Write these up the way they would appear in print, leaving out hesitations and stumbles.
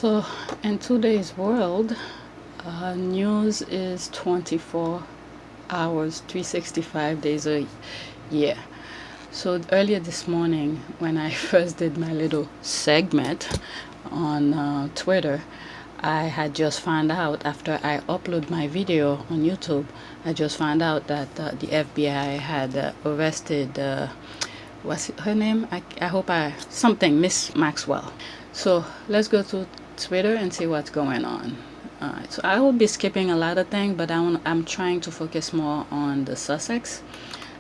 So in today's world, news is 24 hours, 365 days a year. So earlier this morning, when I first did my little segment on Twitter, I had just found out, after I upload my video on YouTube, I just found out that the FBI had arrested, what's her name? I hope something, Miss Maxwell. So let's go to Twitter and see what's going on. Alright, so I will be skipping a lot of things, but I'm trying to focus more on the Sussex.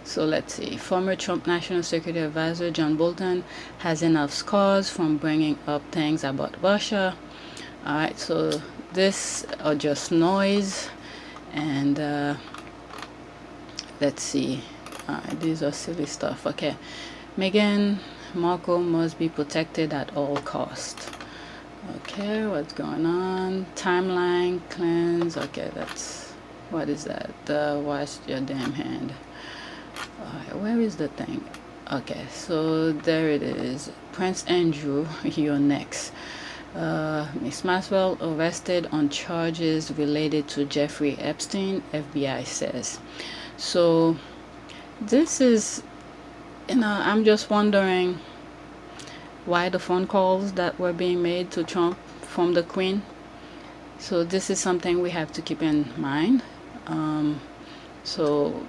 So let's see. Former Trump National Security Advisor John Bolton has enough scars from bringing up things about Russia. Alright, so this are just noise, and let's see. These are silly stuff. Okay, Meghan Markle must be protected at all costs. Okay, what's going on? Timeline cleanse. Okay, that's, what is that? Wash your damn hand. Alright, where is the thing? Okay, so there it is. Prince Andrew, you're next. Miss Maxwell arrested on charges related to Jeffrey Epstein, FBI says. So this is, I'm just wondering why the phone calls that were being made to Trump from the Queen. So this is something we have to keep in mind. So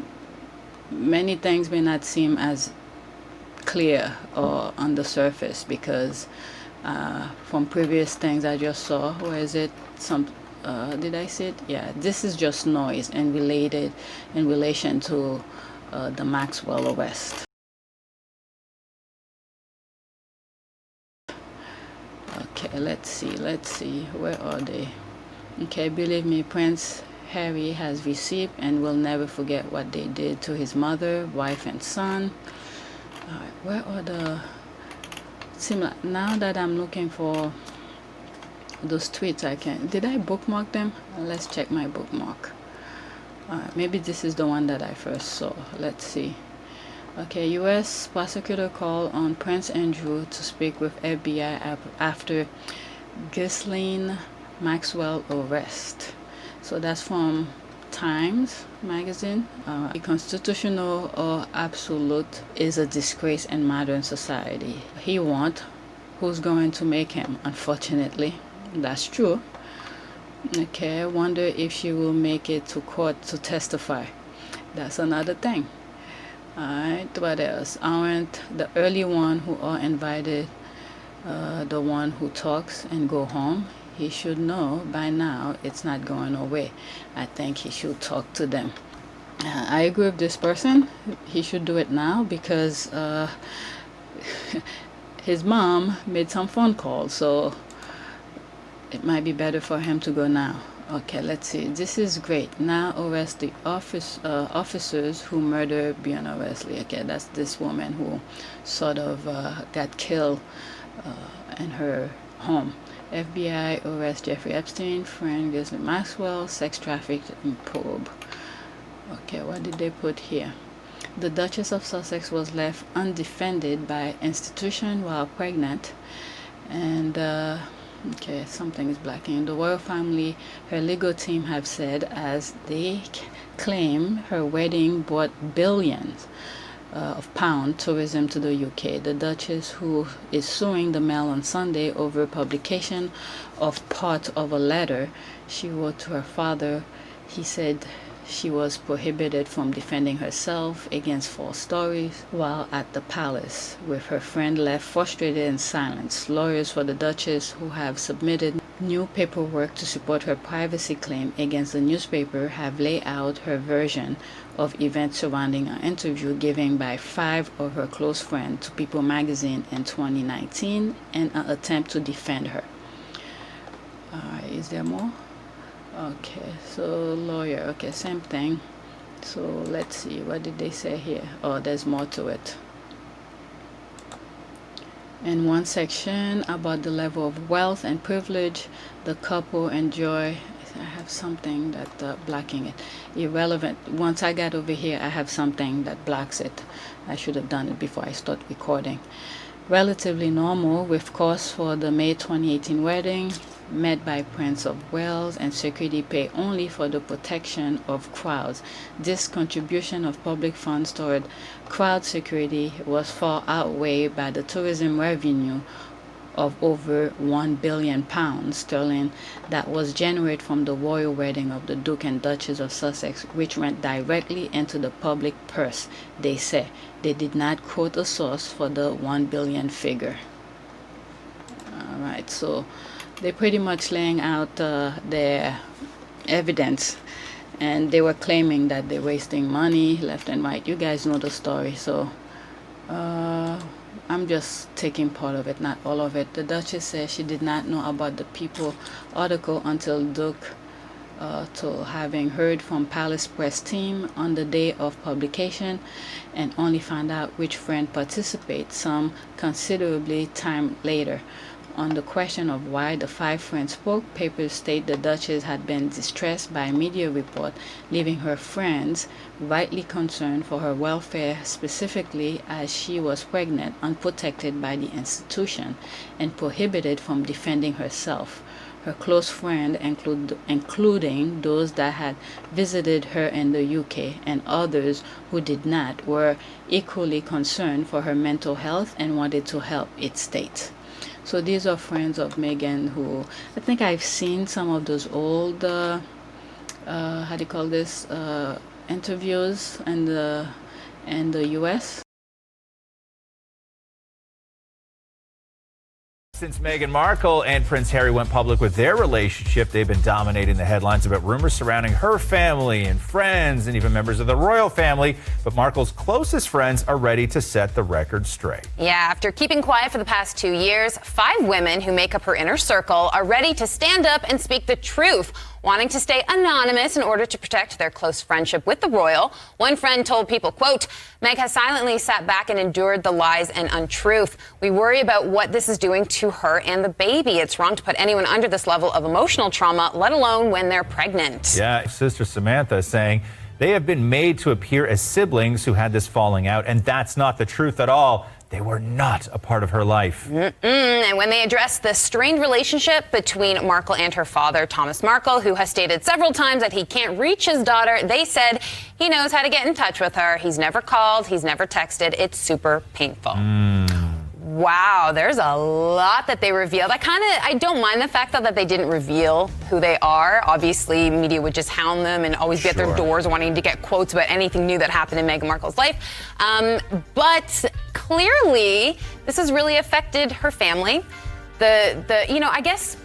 many things may not seem as clear or on the surface, because from previous things I just saw, where is it, did I see it? Yeah, this is just noise and related in relation to the Maxwell arrest. Okay, let's see, where are they? Okay, believe me, Prince Harry has received and will never forget what they did to his mother, wife, and son. Alright, where are the similar? Now that I'm looking for those tweets, did I bookmark them? Let's check my bookmark. Maybe this is the one that I first saw. Let's see. Okay, U.S. prosecutor call on Prince Andrew to speak with FBI after Ghislaine Maxwell arrest. So that's from Times magazine. Constitutional or absolute is a disgrace in modern society. He won't. Who's going to make him? Unfortunately, that's true. Okay, I wonder if she will make it to court to testify. That's another thing. Alright, what else? Aren't the early one who are invited the one who talks and go home? He should know by now it's not going away. I think he should talk to them. I agree with this person. He should do it now, because his mom made some phone calls, so it might be better for him to go now. Okay, let's see. This is great. Now arrest the officers who murdered Breonna Wesley. Okay, that's this woman who sort of got killed in her home. FBI arrest Jeffrey Epstein, friend Ghislaine Maxwell, sex trafficking probe. Okay, what did they put here? The Duchess of Sussex was left undefended by institution while pregnant, and okay, something is blacking. The royal family, her legal team have said, as they claim her wedding brought billions of pound tourism to the UK. The Duchess, who is suing the Mail on Sunday over publication of part of a letter she wrote to her father, he said she was prohibited from defending herself against false stories while at the palace, with her friend left frustrated and silent. Lawyers for the Duchess, who have submitted new paperwork to support her privacy claim against the newspaper, have laid out her version of events surrounding an interview given by 5 of her close friends to People magazine in 2019 and an attempt to defend her. Is there more? Okay, so lawyer. Okay, same thing. So let's see, what did they say here? Oh, there's more to it. In one section about the level of wealth and privilege the couple enjoy. I have something that blocking it. Irrelevant. Once I got over here, I have something that blocks it. I should have done it before I start recording. Relatively normal, with costs for the May 2018 wedding. met by Prince of Wales, and security pay only for the protection of crowds. This contribution of public funds toward crowd security was far outweighed by the tourism revenue of over £1 billion that was generated from the royal wedding of the Duke and Duchess of Sussex, which went directly into the public purse, they say. They did not quote a source for the 1 billion figure. Alright, so they're pretty much laying out their evidence, and they were claiming that they're wasting money left and right. You guys know the story, so I'm just taking part of it, not all of it. The Duchess says she did not know about the People article until Duke, to having heard from Palace Press team on the day of publication, and only found out which friend participated some considerably time later. On the question of why the 5 friends spoke, papers state the Duchess had been distressed by media report, leaving her friends rightly concerned for her welfare, specifically as she was pregnant, unprotected by the institution, and prohibited from defending herself. Her close friends, including those that had visited her in the UK and others who did not, were equally concerned for her mental health and wanted to help, it states. So these are friends of Meghan who, I think I've seen some of those old, how do you call this, interviews in the US. Since Meghan Markle and Prince Harry went public with their relationship, they've been dominating the headlines about rumors surrounding her family and friends and even members of the royal family. But Markle's closest friends are ready to set the record straight. Yeah, after keeping quiet for the past 2 years, 5 women who make up her inner circle are ready to stand up and speak the truth, wanting to stay anonymous in order to protect their close friendship with the royal. One friend told People, quote, "Meg has silently sat back and endured the lies and untruth. We worry about what this is doing to her and the baby. It's wrong to put anyone under this level of emotional trauma, let alone when they're pregnant." Yeah, Sister Samantha saying they have been made to appear as siblings who had this falling out, and that's not the truth at all. They were not a part of her life. And when they addressed the strained relationship between Markle and her father, Thomas Markle, who has stated several times that he can't reach his daughter, they said he knows how to get in touch with her. He's never called. He's never texted. It's super painful. Wow, there's a lot that they revealed. I don't mind the fact that they didn't reveal who they are. Obviously, media would just hound them and always be at their doors wanting to get quotes about anything new that happened in Meghan Markle's life. But clearly, this has really affected her family. I guess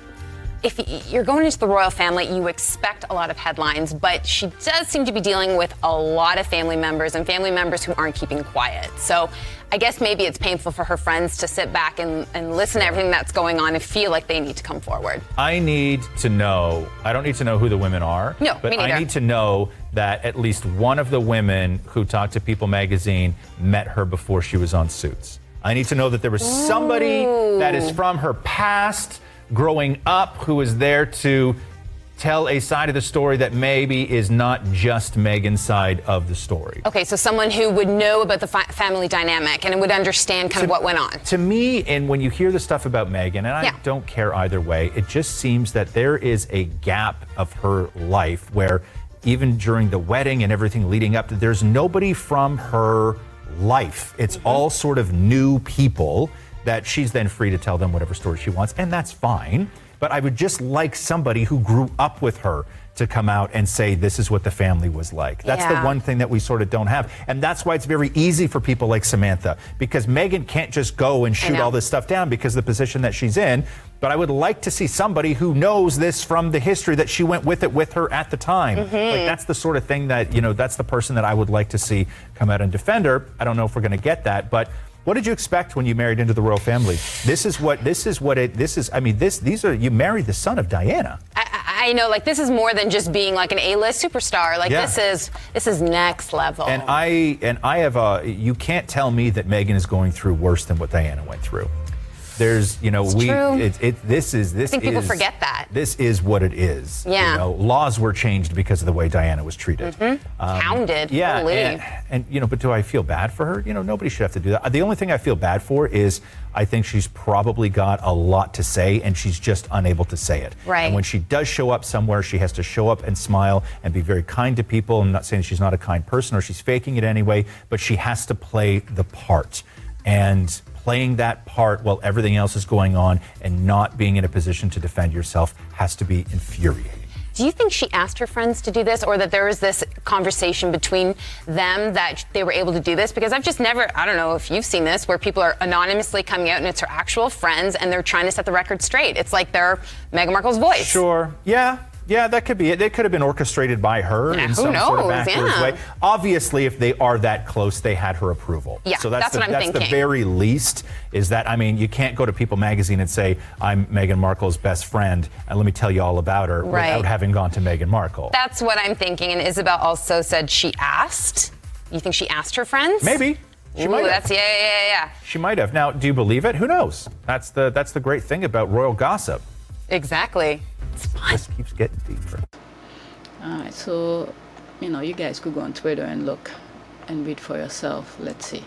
if you're going into the royal family, you expect a lot of headlines, but she does seem to be dealing with a lot of family members and family members who aren't keeping quiet. So I guess maybe it's painful for her friends to sit back and listen to everything that's going on and feel like they need to come forward. I need to know, I don't need to know who the women are, no, but me neither. I need to know that at least one of the women who talked to People magazine met her before she was on Suits. I need to know that there was somebody that is from her past growing up who was there to tell a side of the story that maybe is not just Meghan's side of the story. Okay, so someone who would know about the family dynamic and would understand kind of what went on. To me, and when you hear the stuff about Meghan, and I don't care either way, it just seems that there is a gap of her life where even during the wedding and everything leading up to, there's nobody from her life. It's all sort of new people that she's then free to tell them whatever story she wants, and that's fine. But I would just like somebody who grew up with her to come out and say this is what the family was like. That's the one thing that we sort of don't have. And that's why it's very easy for people like Samantha, because Meghan can't just go and shoot all this stuff down because of the position that she's in. But I would like to see somebody who knows this from the history that she went with it with her at the time. Like that's the sort of thing that, that's the person that I would like to see come out and defend her. I don't know if we're going to get that, but what did you expect when you married into the royal family? You married the son of Diana. I know, this is more than just being an A-list superstar. This is next level. And I have you can't tell me that Meghan is going through worse than what Diana went through. There's, True. this is. I think people forget that. This is what it is. Yeah. Laws were changed because of the way Diana was treated. Hounded. Yeah. And but do I feel bad for her? Nobody should have to do that. The only thing I feel bad for is I think she's probably got a lot to say and she's just unable to say it. Right. And when she does show up somewhere, she has to show up and smile and be very kind to people. I'm not saying she's not a kind person or she's faking it anyway, but she has to play the part. And playing that part while everything else is going on and not being in a position to defend yourself has to be infuriating. Do you think she asked her friends to do this, or that there was this conversation between them that they were able to do this? Because I've just never, I don't know if you've seen this, where people are anonymously coming out and it's her actual friends and they're trying to set the record straight. It's like they're Meghan Markle's voice. Sure. Yeah, that could be it. They could have been orchestrated by her in some sort of backwards way. Obviously, if they are that close, they had her approval. Yeah, so that's what I'm thinking. The very least is that, you can't go to People magazine and say, I'm Meghan Markle's best friend, and let me tell you all about her without having gone to Meghan Markle. That's what I'm thinking. And Isabel also said she asked. You think she asked her friends? Maybe. She might have. That's, yeah. She might have. Now, do you believe it? Who knows? That's the great thing about royal gossip. Exactly. It's fun. This keeps getting deeper. All right, so, you guys could go on Twitter and look and read for yourself. Let's see.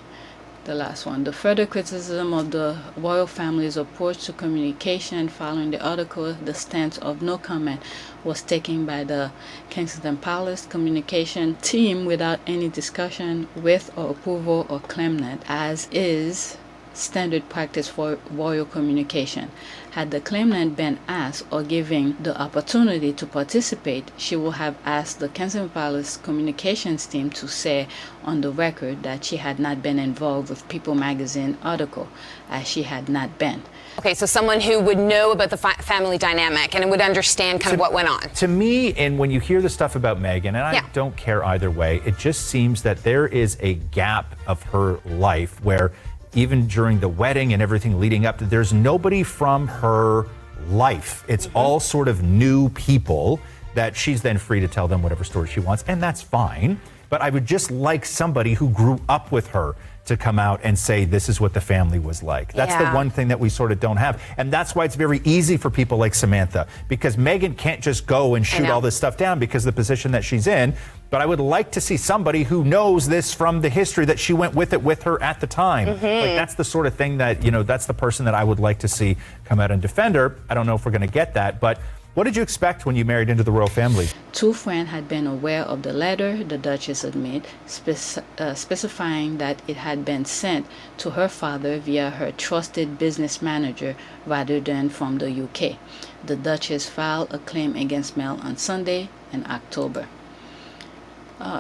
The last one. The further criticism of the royal family's approach to communication following the article, the stance of no comment, was taken by the Kensington Palace communication team without any discussion with or approval or claimant, as is standard practice for royal communication. Had the claimant been asked or given the opportunity to participate, she would have asked the Kensington Palace communications team to say on the record that she had not been involved with People magazine article, as she had not been. Okay, so someone who would know about the family dynamic and would understand kind of what went on. To me, and when you hear the stuff about Meghan, and I don't care either way, it just seems that there is a gap of her life where even during the wedding and everything leading up to, there's nobody from her life. It's all sort of new people that she's then free to tell them whatever story she wants, and that's fine. But I would just like somebody who grew up with her to come out and say this is what the family was like. That's the one thing that we sort of don't have. And that's why it's very easy for people like Samantha, because Meghan can't just go and shoot all this stuff down because of the position that she's in. But I would like to see somebody who knows this from the history that she went with her at the time. Like, that's the sort of thing that, that's the person that I would like to see come out and defend her. I don't know if we're going to get that, but what did you expect when you married into the royal family? Two friends had been aware of the letter, the Duchess admit, specifying that it had been sent to her father via her trusted business manager rather than from the UK. The Duchess filed a claim against Mel on Sunday in October.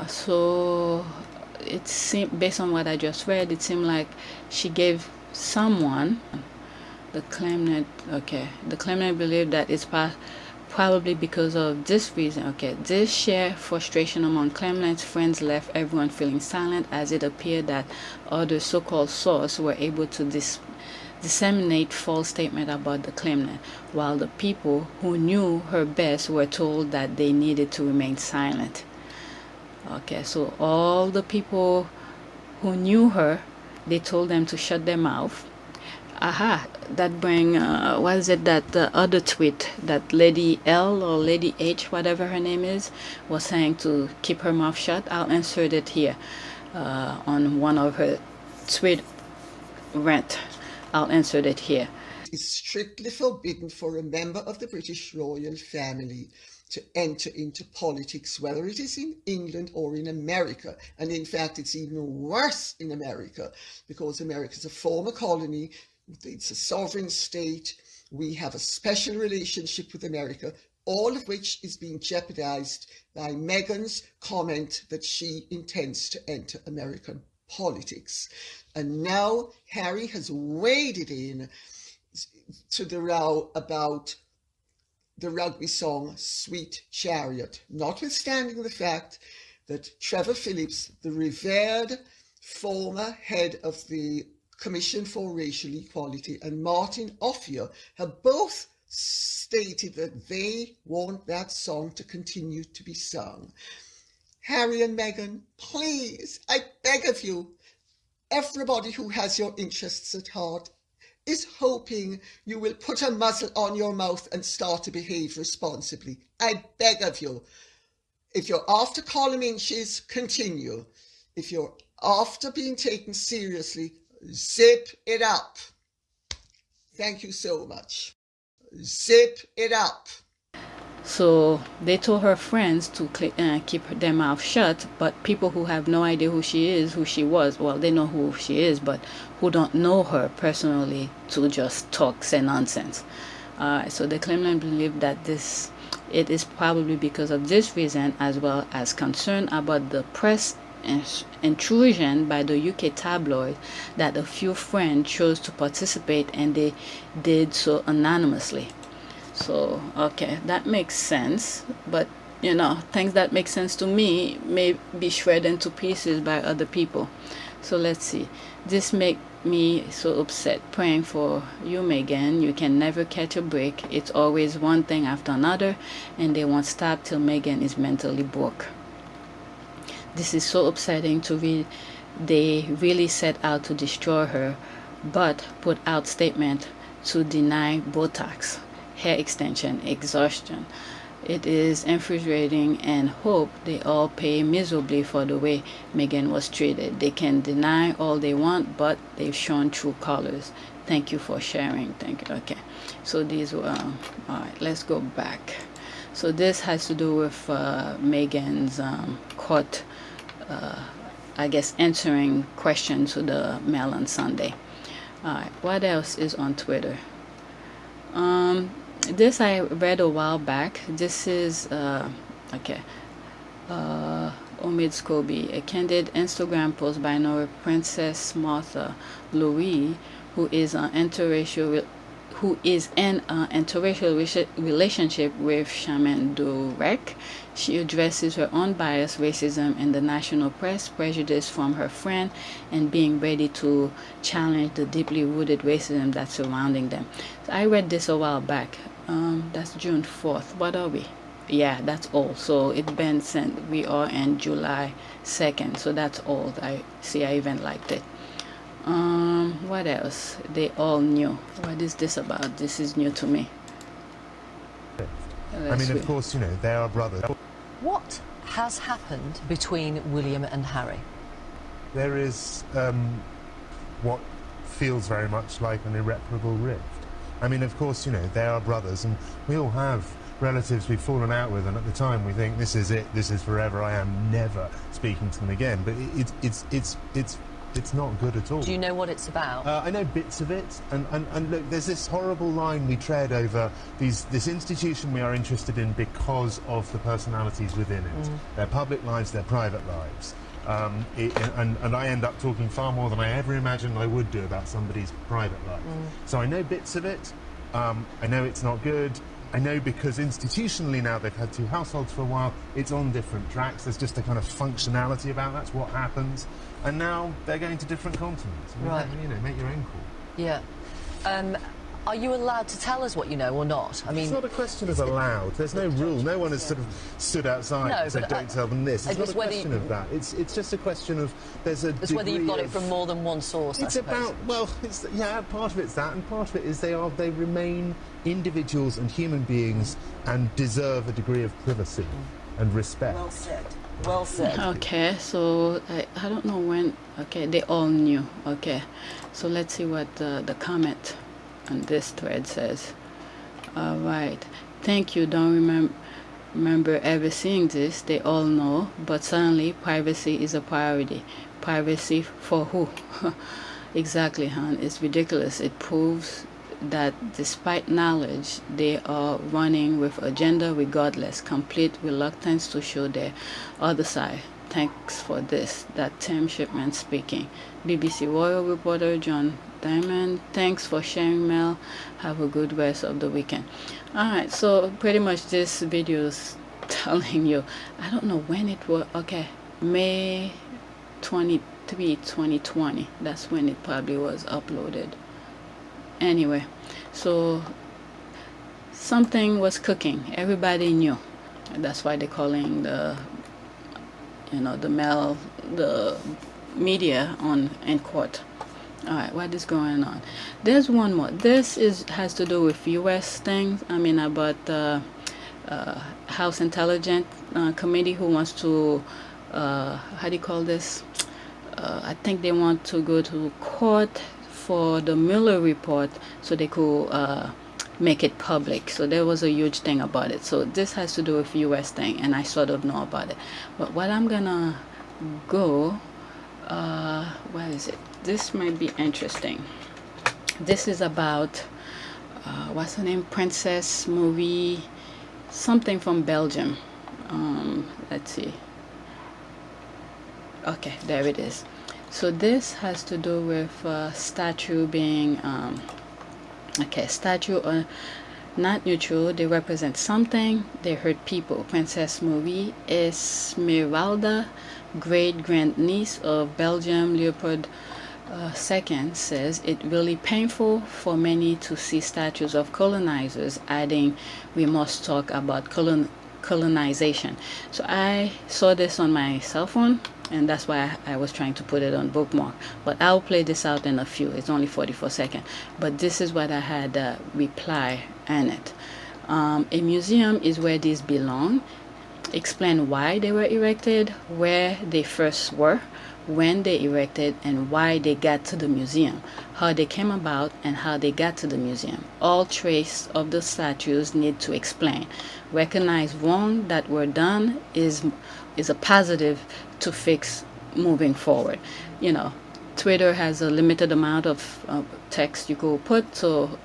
So it seemed, based on what I just read, it seemed like she gave someone, the claimant believed that it's probably because of this reason. This shared frustration among claimant's friends left everyone feeling silent, as it appeared that other so-called sources were able to disseminate false statements about the claimant, while the people who knew her best were told that they needed to remain silent. So all the people who knew her, they told them to shut their mouth. That bring, what is it, that the other tweet that Lady L or Lady H, whatever her name is, was saying to keep her mouth shut. I'll insert it here on one of her tweet rant. I'll insert it here. It is strictly forbidden for a member of the British royal family to enter into politics, whether it is in England or in America. And in fact, it's even worse in America, because America is a former colony. It's a sovereign state. We have a special relationship with America, all of which is being jeopardized by Meghan's comment that she intends to enter American politics. And now Harry has waded in to the row about the rugby song Sweet Chariot, notwithstanding the fact that Trevor Phillips, the revered former head of the Commission for Racial Equality, and Martin Offier have both stated that they want that song to continue to be sung. Harry and Meghan, please, I beg of you, everybody who has your interests at heart, is hoping you will put a muzzle on your mouth and start to behave responsibly. I beg of you. If you're after column inches, continue. If you're after being taken seriously, zip it up. Thank you so much. Zip it up. So they told her friends to keep their mouth shut, but people who have no idea who she is, who she was, well, they know who she is, but who don't know her personally, to just talk, say nonsense. So the Kremlin believe that it is probably because of this reason, as well as concern about the press intrusion by the UK tabloid, that a few friends chose to participate, and they did so anonymously. So, okay, that makes sense, but you know, things that make sense to me may be shredded into pieces by other people. So let's see. This make me so upset. Praying for you, Meghan. You can never catch a break. It's always one thing after another, and they won't stop till Meghan is mentally broke. This is so upsetting to read. They really set out to destroy her, but put out statement to deny Botox, hair extension, exhaustion. It is infuriating, and hope they all pay miserably for the way Meghan was treated. They can deny all they want, but they've shown true colors. Thank you for sharing. Thank you. Okay, so these were all right. Let's go back. So this has to do with Meghan's court, I guess, answering questions to the Mail on Sunday. All right, what else is on Twitter? This I read a while back. This is Omid Scobie, a candid Instagram post by Nora Princess Martha Louis, who is in an interracial relationship with Shaman Durek. She addresses her own bias, racism in the national press, prejudice from her friend, and being ready to challenge the deeply rooted racism that's surrounding them. So I read this a while back. That's June 4th. What are we? Yeah, that's old. So it's been sent. We are in July 2nd. So that's old. I even liked it. What else? They all knew. What is this about? This is new to me. I mean, of course, you know, they are brothers. What has happened between William and Harry? There is what feels very much like an irreparable rift. I mean, of course, you know, they are brothers, and we all have relatives we've fallen out with, and at the time we think, this is it, this is forever, I am never speaking to them again. But it's not good at all. Do you know what it's about? I know bits of it, and look, there's this horrible line we tread over this institution we are interested in because of the personalities within it. Their public lives, their private lives. And I end up talking far more than I ever imagined I would do about somebody's private life. So I know bits of it. I know it's not good. I know because institutionally now they've had two households for a while. It's on different tracks. There's just a kind of functionality about that's what happens. And now they're going to different continents. Right. You know, make your own call. Yeah. Are you allowed to tell us what you know or not? I mean, it's not a question of allowed. There's no rule. No one has sort of stood outside and said, don't tell them this. It's not a question of that. It's just a question of there's a it's whether you've got it from more than one source. It's about, well, it's, yeah, part of it's that, and part of it is they remain individuals and human beings and deserve a degree of privacy and respect. Well said. Well said. Okay, so I don't know when. Okay, they all knew. Okay, so let's see what the comment on this thread says. All right, thank you. Don't remember ever seeing this. They all know, but suddenly privacy is a priority. Privacy for who? Exactly, hon. It's ridiculous. It proves that despite knowledge, they are running with agenda regardless, complete reluctance to show their other side. Thanks for this. That Tim Shipman speaking. BBC Royal reporter John Diamond. Thanks for sharing, Mel. Have a good rest of the weekend. Alright, so pretty much this video is telling you, I don't know when it was. Okay, May 23, 2020. That's when it probably was uploaded. Anyway, so something was cooking. Everybody knew. That's why they're calling the media in court. All right, what is going on? There's one more. This has to do with U.S. things. I mean, about the House Intelligence Committee who wants to, how do you call this? I think they want to go to court for the Mueller report so they could make it public. So there was a huge thing about it. So this has to do with U.S. thing, and I sort of know about it. But what I'm gonna go, where is it? This might be interesting. This is about what's her name? Princess Marie, something from Belgium. Let's see. Okay, there it is. So this has to do with statue being okay. Statue are not neutral. They represent something. They hurt people. Princess Marie-Esméralda, great grandniece of Belgium Leopold II, says it really painful for many to see statues of colonizers, adding we must talk about colonization. So I saw this on my cell phone, and that's why I was trying to put it on bookmark. But I'll play this out in a few. It's only 44 seconds. But this is what I had reply in it. A museum is where these belong. Explain why they were erected, where they first were, when they erected, and why they got to the museum, how they came about, and how they got to the museum. All trace of the statues need to explain. Recognize wrong that were done is a positive to fix moving forward. You know, Twitter has a limited amount of text you could put, so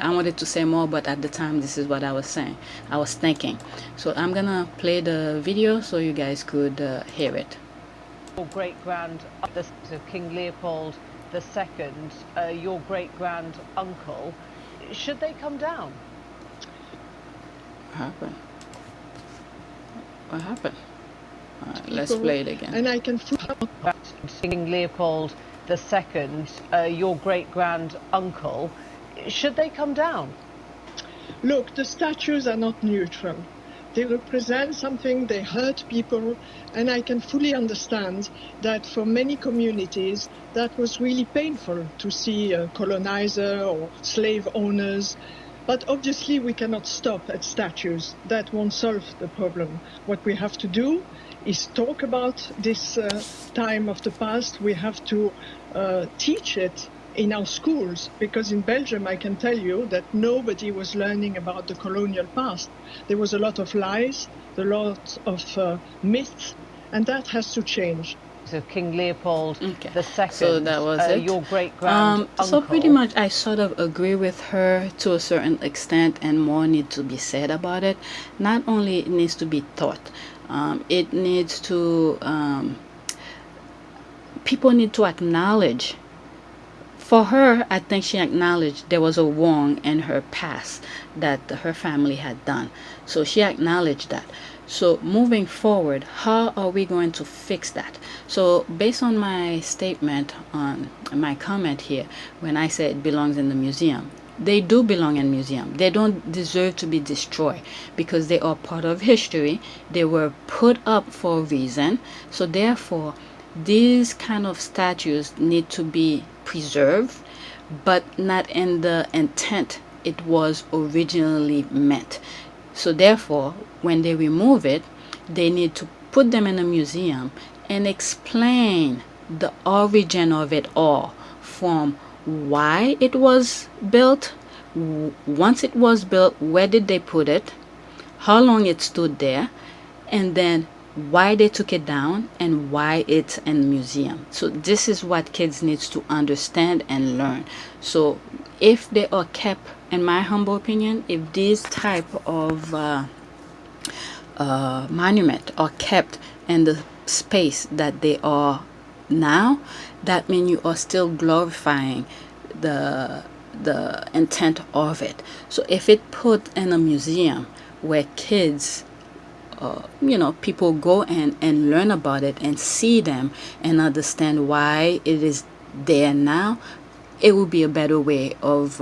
I wanted to say more, but at the time this is what I was saying. I was thinking. So I'm gonna play the video so you guys could hear it. Your great-grand, King Leopold II, your great-grand uncle, should they come down? What happened? What happened? Let's play it again. And I can King Leopold II, your great-grand uncle, should they come down? Look, the statues are not neutral. They represent something, they hurt people, and I can fully understand that for many communities that was really painful to see a colonizer or slave owners. But obviously we cannot stop at statues. That won't solve the problem. What we have to do is talk about this time of the past. We have to teach it in our schools, because in Belgium I can tell you that nobody was learning about the colonial past. There was a lot of lies, a lot of myths, and that has to change. So King Leopold II, so that was it. Your great-grand uncle. So pretty much I sort of agree with her to a certain extent, and more needs to be said about it. Not only it needs to be taught, it needs to, people need to acknowledge. For her, I think she acknowledged there was a wrong in her past that her family had done. So she acknowledged that. So moving forward, how are we going to fix that? So based on my statement, on my comment here, when I said it belongs in the museum, they do belong in museum. They don't deserve to be destroyed because they are part of history. They were put up for a reason. So therefore, these kind of statues need to be preserved, but not in the intent it was originally meant. So therefore, when they remove it, they need to put them in a museum and explain the origin of it all, from why it was built, once it was built, where did they put it, how long it stood there, and then why they took it down and why it's in the museum. So this is what kids needs to understand and learn. So if they are kept, in my humble opinion, if these type of monument are kept in the space that they are now, that means you are still glorifying the intent of it. So if it put in a museum where kids, people go and learn about it and see them and understand why it is there now, it will be a better way of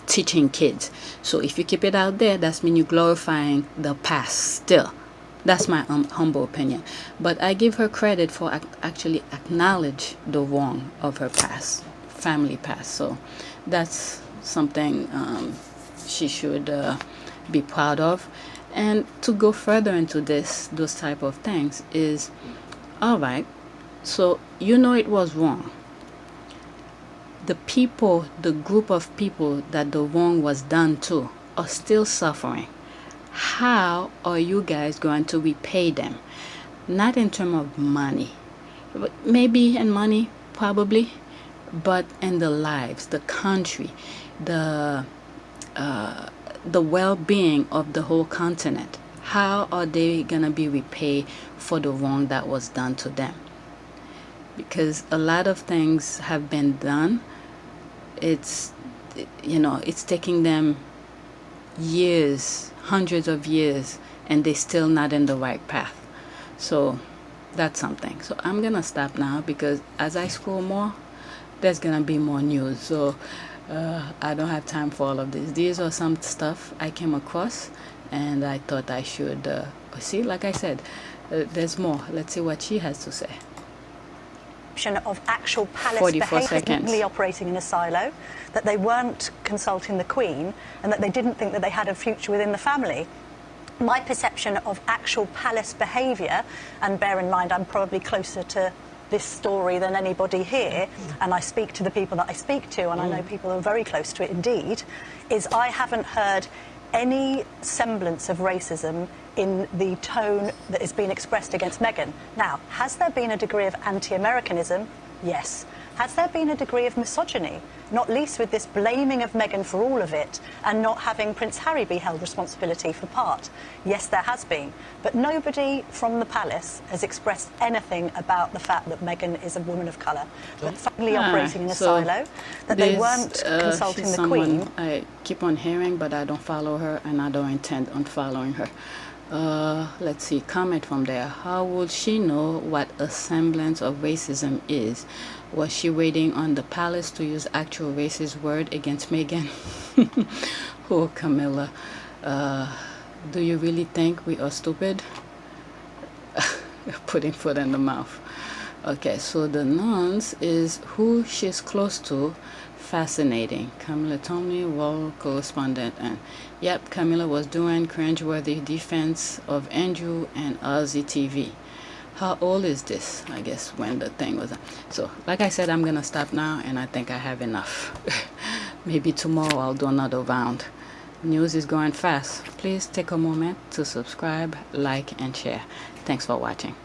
teaching kids. So if you keep it out there, that means you're glorifying the past still. That's my humble opinion. But I give her credit for actually acknowledge the wrong of her past, family past. So that's something she should be proud of. And to go further into those type of things is, all right, so you know it was wrong. The people, the group of people that the wrong was done to are still suffering. How are you guys going to repay them? Not in terms of money, maybe in money, probably, but in the lives, the country, the well-being of the whole continent. How are they gonna be repaid for the wrong that was done to them? Because a lot of things have been done. It's taking them years, hundreds of years, and they're still not in the right path. So that's something. So I'm gonna stop now, because as I scroll more, there's gonna be more news. So I don't have time for all of this. These are some stuff I came across, and I thought I should see. Like I said, there's more. Let's see what she has to say. Of actual palace behaviour, operating in a silo, that they weren't consulting the Queen, and that they didn't think that they had a future within the family. My perception of actual palace behaviour, and bear in mind I'm probably closer to this story than anybody here, and I speak to the people that I speak to, and I know people who are very close to it indeed, is I haven't heard any semblance of racism in the tone that is being expressed against Meghan. Now, has there been a degree of anti-Americanism? Yes. Has there been a degree of misogyny? Not least with this blaming of Meghan for all of it, and not having Prince Harry be held responsibility for part? Yes, there has been. But nobody from the palace has expressed anything about the fact that Meghan is a woman of colour, but finally operating in a silo, that they weren't consulting the Queen. I keep on hearing, but I don't follow her, and I don't intend on following her. Let's see, comment from there. How would she know what a semblance of racism is? Was she waiting on the palace to use actual racist word against Meghan? Oh, Camilla, do you really think we are stupid? Putting foot in the mouth. Okay, so the nuns is who she's close to. Fascinating. Camilla Tomley, world correspondent. And yep, Camilla was doing cringeworthy defense of Andrew and Aussie TV. How old is this? I guess when the thing was. So, like I said, I'm going to stop now, and I think I have enough. Maybe tomorrow I'll do another round. News is going fast. Please take a moment to subscribe, like, and share. Thanks for watching.